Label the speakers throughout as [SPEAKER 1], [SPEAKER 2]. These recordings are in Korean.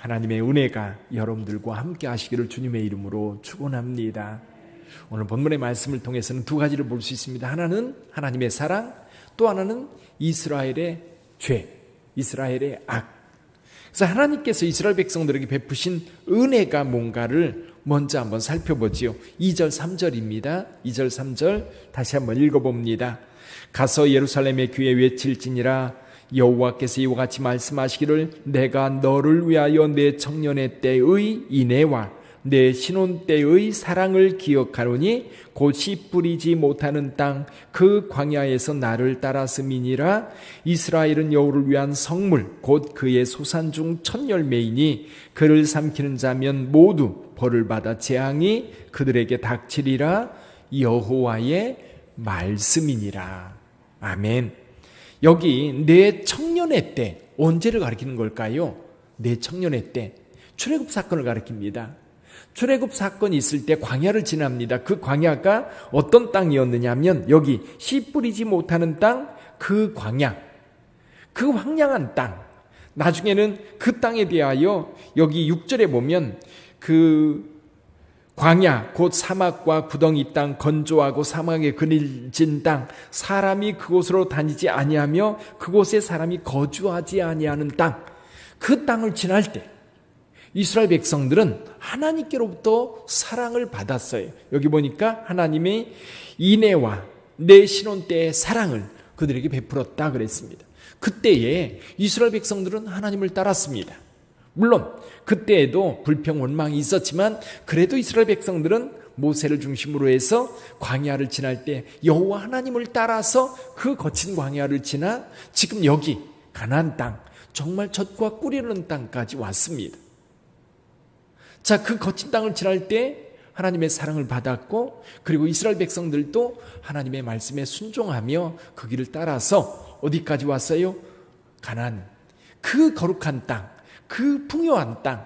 [SPEAKER 1] 하나님의 은혜가 여러분들과 함께 하시기를 주님의 이름으로 축원합니다. 오늘 본문의 말씀을 통해서는 두 가지를 볼 수 있습니다. 하나는 하나님의 사랑, 또 하나는 이스라엘의 죄, 이스라엘의 악. 그래서 하나님께서 이스라엘 백성들에게 베푸신 은혜가 뭔가를 먼저 한번 살펴보지요. 2절 3절입니다. 2절 3절 다시 한번 읽어봅니다. 가서 예루살렘의 귀에 외칠지니라 여호와께서 이와 같이 말씀하시기를 내가 너를 위하여 내 청년의 때의 인애와 내 신혼 때의 사랑을 기억하노니 곧 씨 뿌리지 못하는 땅 그 광야에서 나를 따랐음이니라. 이스라엘은 여호와를 위한 성물 곧 그의 소산 중 첫 열매이니 그를 삼키는 자면 모두 벌을 받아 재앙이 그들에게 닥치리라. 여호와의 말씀이니라. 아멘. 여기 내 청년의 때, 언제를 가리키는 걸까요? 내 청년의 때, 출애굽 사건을 가리킵니다. 출애굽 사건이 있을 때 광야를 지납니다. 그 광야가 어떤 땅이었느냐 하면 여기 씨 뿌리지 못하는 땅, 그 광야, 그 황량한 땅. 나중에는 그 땅에 대하여 여기 6절에 보면 그 광야 곧 사막과 구덩이 땅, 건조하고 사막에 그늘진 땅, 사람이 그곳으로 다니지 아니하며 그곳에 사람이 거주하지 아니하는 땅, 그 땅을 지날 때 이스라엘 백성들은 하나님께로부터 사랑을 받았어요. 여기 보니까 하나님의 인애와 내 신혼 때의 사랑을 그들에게 베풀었다 그랬습니다. 그때에 이스라엘 백성들은 하나님을 따랐습니다. 물론 그때에도 불평 원망이 있었지만 그래도 이스라엘 백성들은 모세를 중심으로 해서 광야를 지날 때 여호와 하나님을 따라서 그 거친 광야를 지나 지금 여기 가나안 땅, 정말 젖과 꿀이 흐르는 땅까지 왔습니다. 자, 그 거친 땅을 지날 때 하나님의 사랑을 받았고, 그리고 이스라엘 백성들도 하나님의 말씀에 순종하며 그 길을 따라서 어디까지 왔어요? 가나안, 그 거룩한 땅, 그 풍요한 땅,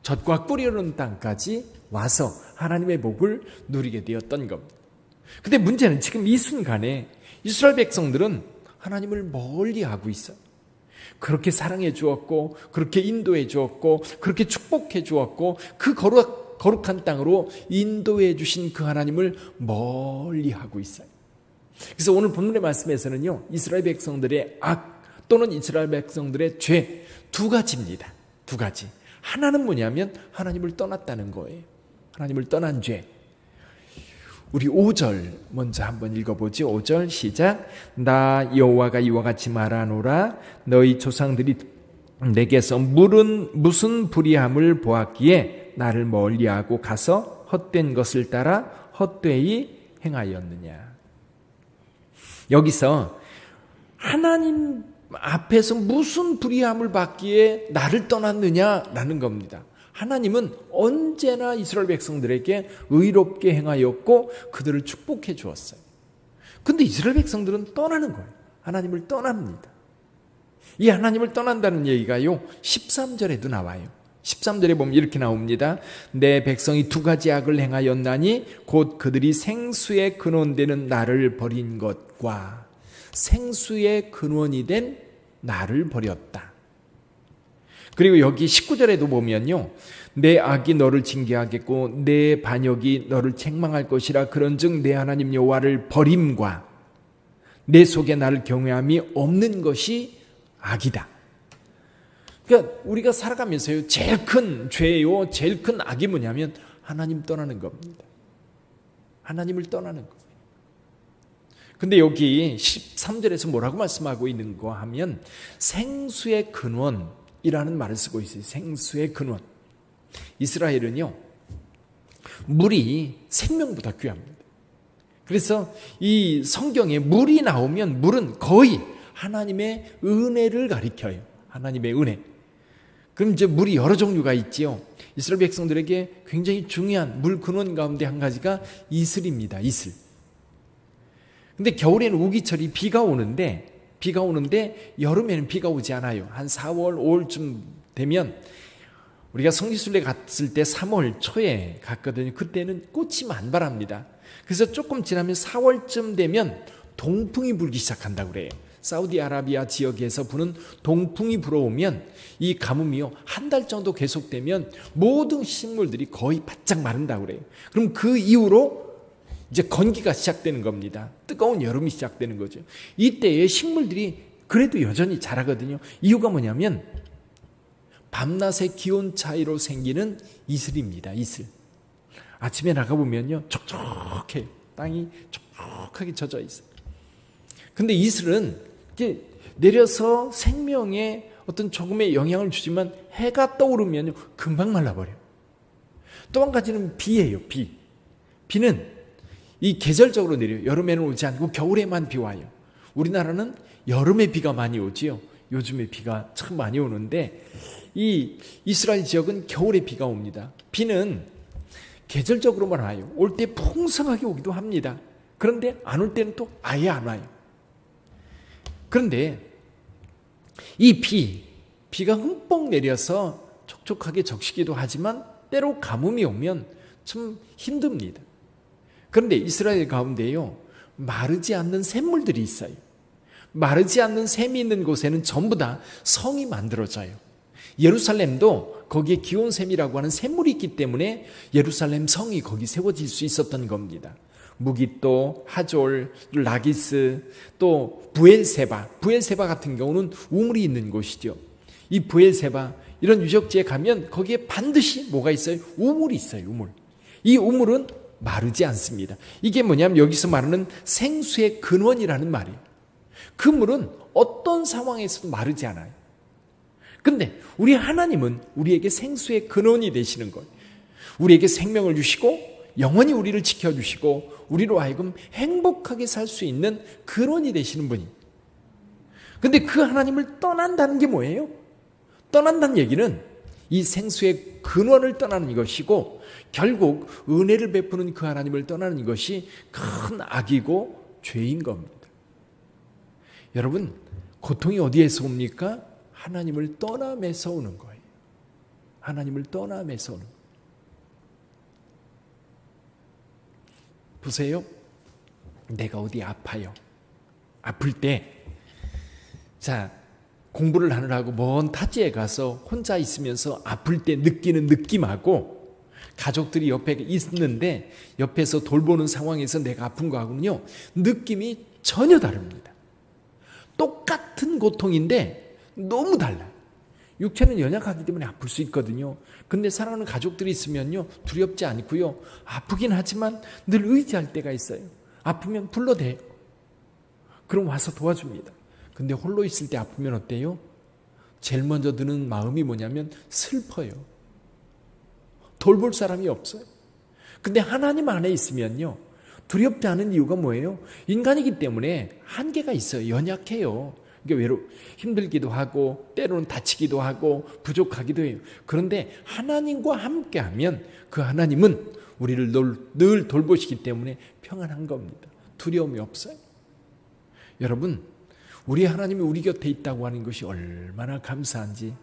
[SPEAKER 1] 젖과 꿀이 흐르는 땅까지 와서 하나님의 복을 누리게 되었던 겁니다. 근데 문제는 지금 이 순간에 이스라엘 백성들은 하나님을 멀리하고 있어요. 그렇게 사랑해 주었고, 그렇게 인도해 주었고, 그렇게 축복해 주었고, 그 거룩한 땅으로 인도해 주신 그 하나님을 멀리하고 있어요. 그래서 오늘 본문의 말씀에서는요, 이스라엘 백성들의 악 또는 이스라엘 백성들의 죄 두 가지입니다. 두 가지. 하나는 뭐냐면 하나님을 떠났다는 거예요. 하나님을 떠난 죄. 우리 5절 먼저 한번 읽어보죠. 5절 시작. 나 여호와가 이와 같이 말하노라. 너희 조상들이 내게서 무슨 불의함을 보았기에 나를 멀리하고 가서 헛된 것을 따라 헛되이 행하였느냐. 여기서 하나님 앞에서 무슨 불의함을 받기에 나를 떠났느냐라는 겁니다. 하나님은 언제나 이스라엘 백성들에게 의롭게 행하였고 그들을 축복해 주었어요. 근데 이스라엘 백성들은 떠나는 거예요. 하나님을 떠납니다. 이 하나님을 떠난다는 얘기가요, 13절에도 나와요. 13절에 보면 이렇게 나옵니다. 내 백성이 두 가지 악을 행하였나니 곧 그들이 생수의 근원되는 나를 버린 것과 생수의 근원이 된 나를 버렸다. 그리고 여기 19절에도 보면요, 내 악이 너를 징계하겠고 내 반역이 너를 책망할 것이라. 그런즉 내 하나님 여호와를 버림과 내 속에 나를 경외함이 없는 것이 악이다. 그러니까 우리가 살아가면서요, 제일 큰 죄요, 제일 큰 악이 뭐냐면 하나님 떠나는 겁니다. 하나님을 떠나는 거예요. 근데 여기 13절에서 뭐라고 말씀하고 있는 거 하면 생수의 근원이라는 말을 쓰고 있어요. 생수의 근원. 이스라엘은요, 물이 생명보다 귀합니다. 그래서 이 성경에 물이 나오면 물은 거의 하나님의 은혜를 가리켜요. 하나님의 은혜. 그럼 이제 물이 여러 종류가 있지요. 이스라엘 백성들에게 굉장히 중요한 물 근원 가운데 한 가지가 이슬입니다. 이슬. 근데 겨울에는 우기철이 비가 오는데 여름에는 비가 오지 않아요. 한 4월, 5월쯤 되면, 우리가 성지순례 갔을 때 3월 초에 갔거든요. 그때는 꽃이 만발합니다. 그래서 조금 지나면 4월쯤 되면 동풍이 불기 시작한다고 그래요. 사우디아라비아 지역에서 부는 동풍이 불어오면 이 가뭄이요, 한 달 정도 계속되면 모든 식물들이 거의 바짝 마른다고 그래요. 그럼 그 이후로 이제 건기가 시작되는 겁니다. 뜨거운 여름이 시작되는 거죠. 이때에 식물들이 그래도 여전히 자라거든요. 이유가 뭐냐면 밤낮의 기온 차이로 생기는 이슬입니다. 이슬. 아침에 나가보면요, 촉촉해요. 땅이 촉촉하게 젖어 있어요. 근데 이슬은 이게 내려서 생명에 어떤 조금의 영향을 주지만 해가 떠오르면 금방 말라버려요. 또 한 가지는 비예요. 비는 이 계절적으로 내려요. 여름에는 오지 않고 겨울에만 비 와요. 우리나라는 여름에 비가 많이 오지요. 요즘에 비가 참 많이 오는데 이 이스라엘 지역은 겨울에 비가 옵니다. 비는 계절적으로만 와요. 올 때 풍성하게 오기도 합니다. 그런데 안 올 때는 또 아예 안 와요. 그런데 이 비가 흠뻑 내려서 촉촉하게 적시기도 하지만 때로 가뭄이 오면 참 힘듭니다. 그런데 이스라엘 가운데요, 마르지 않는 샘물들이 있어요. 마르지 않는 샘이 있는 곳에는 전부 다 성이 만들어져요. 예루살렘도 거기에 기온샘이라고 하는 샘물이 있기 때문에 예루살렘 성이 거기 세워질 수 있었던 겁니다. 무깃도, 하졸, 라기스, 또 부엘세바 같은 경우는 우물이 있는 곳이죠. 이 부엘세바 이런 유적지에 가면 거기에 반드시 뭐가 있어요? 우물이 있어요. 우물. 이 우물은 마르지 않습니다. 이게 뭐냐면 여기서 말하는 생수의 근원이라는 말이에요. 그 물은 어떤 상황에서도 마르지 않아요. 근데 우리 하나님은 우리에게 생수의 근원이 되시는 거예요. 우리에게 생명을 주시고 영원히 우리를 지켜주시고 우리로 하여금 행복하게 살 수 있는 근원이 되시는 분이. 근데 그 하나님을 떠난다는 게 뭐예요? 떠난다는 얘기는 이 생수의 근원을 떠나는 것이고 결국 은혜를 베푸는 그 하나님을 떠나는 것이 큰 악이고 죄인 겁니다. 여러분, 고통이 어디에서 옵니까? 하나님을 떠남에서 오는 거예요. 하나님을 떠남에서 오는 거예요. 보세요. 내가 어디 아파요. 아플 때, 공부를 하느라고 먼 타지에 가서 혼자 있으면서 아플 때 느끼는 느낌하고 가족들이 옆에 있는데 옆에서 돌보는 상황에서 내가 아픈 거하고는요, 느낌이 전혀 다릅니다. 똑같은 고통인데 너무 달라요. 육체는 연약하기 때문에 아플 수 있거든요. 근데 사랑하는 가족들이 있으면요, 두렵지 않고요, 아프긴 하지만 늘 의지할 때가 있어요. 아프면 불러대요. 그럼 와서 도와줍니다. 근데 홀로 있을 때 아프면 어때요? 제일 먼저 드는 마음이 뭐냐면 슬퍼요. 돌볼 사람이 없어요. 근데 하나님 안에 있으면요, 두렵지 않은 이유가 뭐예요? 인간이기 때문에 한계가 있어요. 연약해요. 그러니까 힘들기도 하고 때로는 다치기도 하고 부족하기도 해요. 그런데 하나님과 함께하면 그 하나님은 우리를 늘 돌보시기 때문에 평안한 겁니다. 두려움이 없어요. 여러분, 우리 하나님이 우리 곁에 있다고 하는 것이 얼마나 감사한지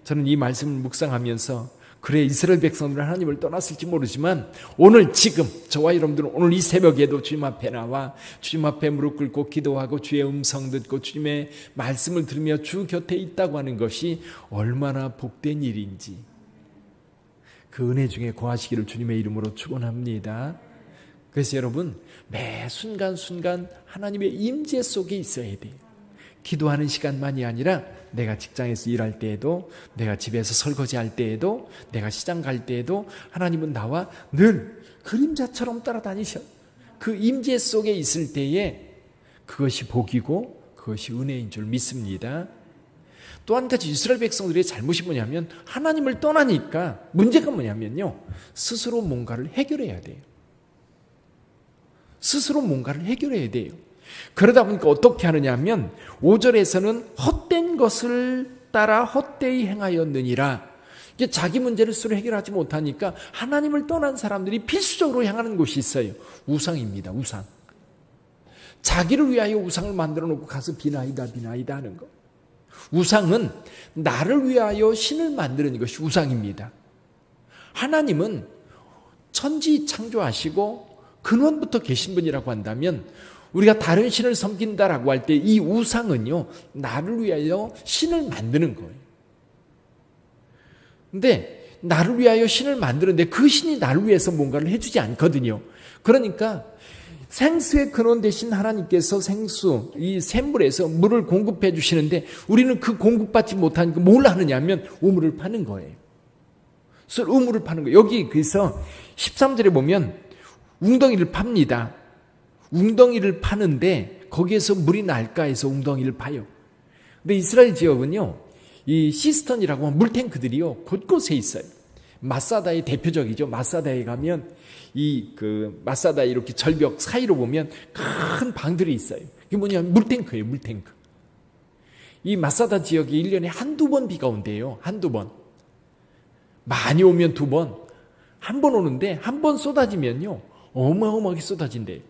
[SPEAKER 1] 저는 이 말씀을 묵상하면서 그래, 이스라엘 백성들은 하나님을 떠났을지 모르지만 오늘 지금 저와 여러분들은 오늘 이 새벽에도 주님 앞에 나와 주님 앞에 무릎 꿇고 기도하고 주의 음성 듣고 주님의 말씀을 들으며 주 곁에 있다고 하는 것이 얼마나 복된 일인지 그 은혜 중에 거하시기를 주님의 이름으로 축원합니다. 그래서 여러분, 매 순간순간 하나님의 임재 속에 있어야 돼요. 기도하는 시간만이 아니라 내가 직장에서 일할 때에도, 내가 집에서 설거지할 때에도, 내가 시장 갈 때에도 하나님은 나와 늘 그림자처럼 따라다니셔. 그 임재 속에 있을 때에 그것이 복이고 그것이 은혜인 줄 믿습니다. 또 한 가지 이스라엘 백성들의 잘못이 뭐냐면 하나님을 떠나니까 문제가 뭐냐면요, 스스로 뭔가를 해결해야 돼요. 스스로 뭔가를 해결해야 돼요. 그러다 보니까 어떻게 하느냐 하면 5절에서는 헛된 것을 따라 헛되이 행하였느니라. 이게 자기 문제를 스스로 해결하지 못하니까 하나님을 떠난 사람들이 필수적으로 향하는 곳이 있어요. 우상입니다. 우상. 자기를 위하여 우상을 만들어 놓고 가서 비나이다 하는 거. 우상은 나를 위하여 신을 만드는 것이 우상입니다. 하나님은 천지 창조하시고 근원부터 계신 분이라고 한다면 우리가 다른 신을 섬긴다라고 할 때 이 우상은요, 나를 위하여 신을 만드는 거예요. 근데 나를 위하여 신을 만드는데 그 신이 나를 위해서 뭔가를 해주지 않거든요. 그러니까 생수의 근원 되신 하나님께서 생수, 이 샘물에서 물을 공급해 주시는데 우리는 그 공급받지 못하니까 뭘 하느냐 하면 우물을 파는 거예요. 우물을 파는 거예요. 여기 그래서 13절에 보면 웅덩이를 팝니다. 웅덩이를 파는데 거기에서 물이 날까 해서 웅덩이를 파요. 근데 이스라엘 지역은요, 이 시스턴이라고 하는 물탱크들이요 곳곳에 있어요. 마사다의 대표적이죠. 마사다에 가면 이 마사다 이렇게 절벽 사이로 보면 큰 방들이 있어요. 이게 뭐냐면 물탱크예요. 물탱크. 이 마사다 지역에 1년에 한두 번 비가 온대요. 한두 번. 많이 오면 두 번. 한 번 오는데 한 번 쏟아지면요 어마어마하게 쏟아진대요.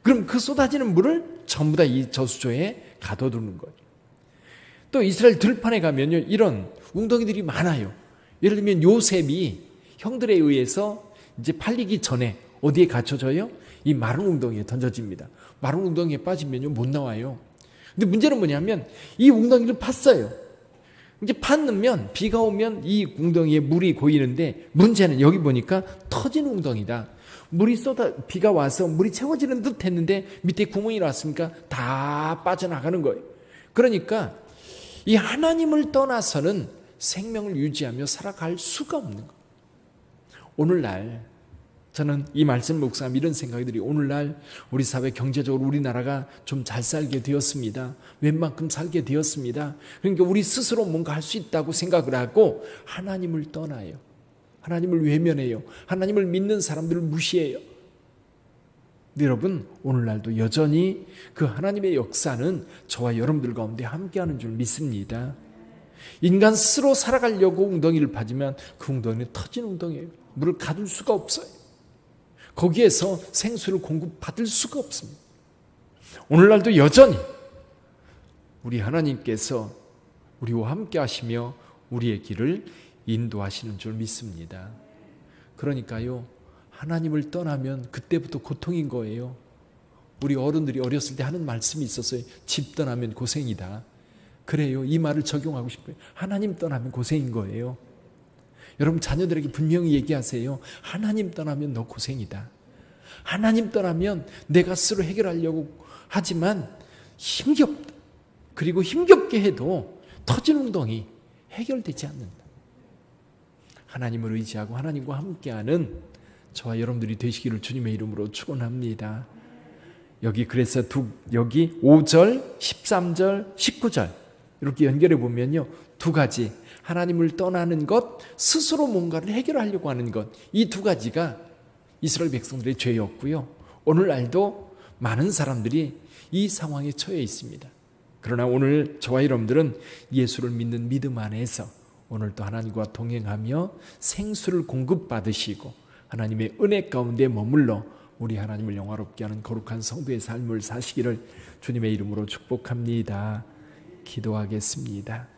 [SPEAKER 1] 그럼 그 쏟아지는 물을 전부 다 이 저수조에 가둬두는 거예요. 또 이스라엘 들판에 가면요 이런 웅덩이들이 많아요. 예를 들면 요셉이 형들에 의해서 이제 팔리기 전에 어디에 갇혀져요? 이 마른 웅덩이에 던져집니다. 마른 웅덩이에 빠지면요 못 나와요. 근데 문제는 뭐냐면 이 웅덩이를 팠어요. 이제 팠으면 비가 오면 이 웅덩이에 물이 고이는데 문제는 여기 보니까 터진 웅덩이다. 비가 와서 물이 채워지는 듯 했는데 밑에 구멍이 났으니까 다 빠져나가는 거예요. 그러니까 이 하나님을 떠나서는 생명을 유지하며 살아갈 수가 없는 거예요. 오늘날 저는 이 말씀 묵상하면 이런 생각이 들어요. 오늘날 우리 사회 경제적으로 우리나라가 좀 잘 살게 되었습니다. 웬만큼 살게 되었습니다. 그러니까 우리 스스로 뭔가 할 수 있다고 생각을 하고 하나님을 떠나요. 하나님을 외면해요. 하나님을 믿는 사람들을 무시해요. 근데 여러분 오늘날도 여전히 그 하나님의 역사는 저와 여러분들 가운데 함께하는 줄 믿습니다. 인간 스스로 살아가려고 웅덩이를 파지만 그 웅덩이는 터진 웅덩이에요. 물을 가둘 수가 없어요. 거기에서 생수를 공급받을 수가 없습니다. 오늘날도 여전히 우리 하나님께서 우리와 함께 하시며 우리의 길을 인도하시는 줄 믿습니다. 그러니까요 하나님을 떠나면 그때부터 고통인 거예요. 우리 어른들이 어렸을 때 하는 말씀이 있었어요. 집 떠나면 고생이다. 그래요. 이 말을 적용하고 싶어요. 하나님 떠나면 고생인 거예요. 여러분 자녀들에게 분명히 얘기하세요. 하나님 떠나면 너 고생이다. 하나님 떠나면 내가 스스로 해결하려고 하지만 힘겹다. 그리고 힘겹게 해도 터진 웅덩이 해결되지 않는다. 하나님을 의지하고 하나님과 함께하는 저와 여러분들이 되시기를 주님의 이름으로 축원합니다. 여기 그래서 여기 5절, 13절, 19절 이렇게 연결해 보면요. 두 가지 하나님을 떠나는 것, 스스로 뭔가를 해결하려고 하는 것, 이 두 가지가 이스라엘 백성들의 죄였고요. 오늘날도 많은 사람들이 이 상황에 처해 있습니다. 그러나 오늘 저와 여러분들은 예수를 믿는 믿음 안에서 오늘도 하나님과 동행하며 생수를 공급받으시고 하나님의 은혜 가운데 머물러 우리 하나님을 영화롭게 하는 거룩한 성도의 삶을 사시기를 주님의 이름으로 축복합니다. 기도하겠습니다.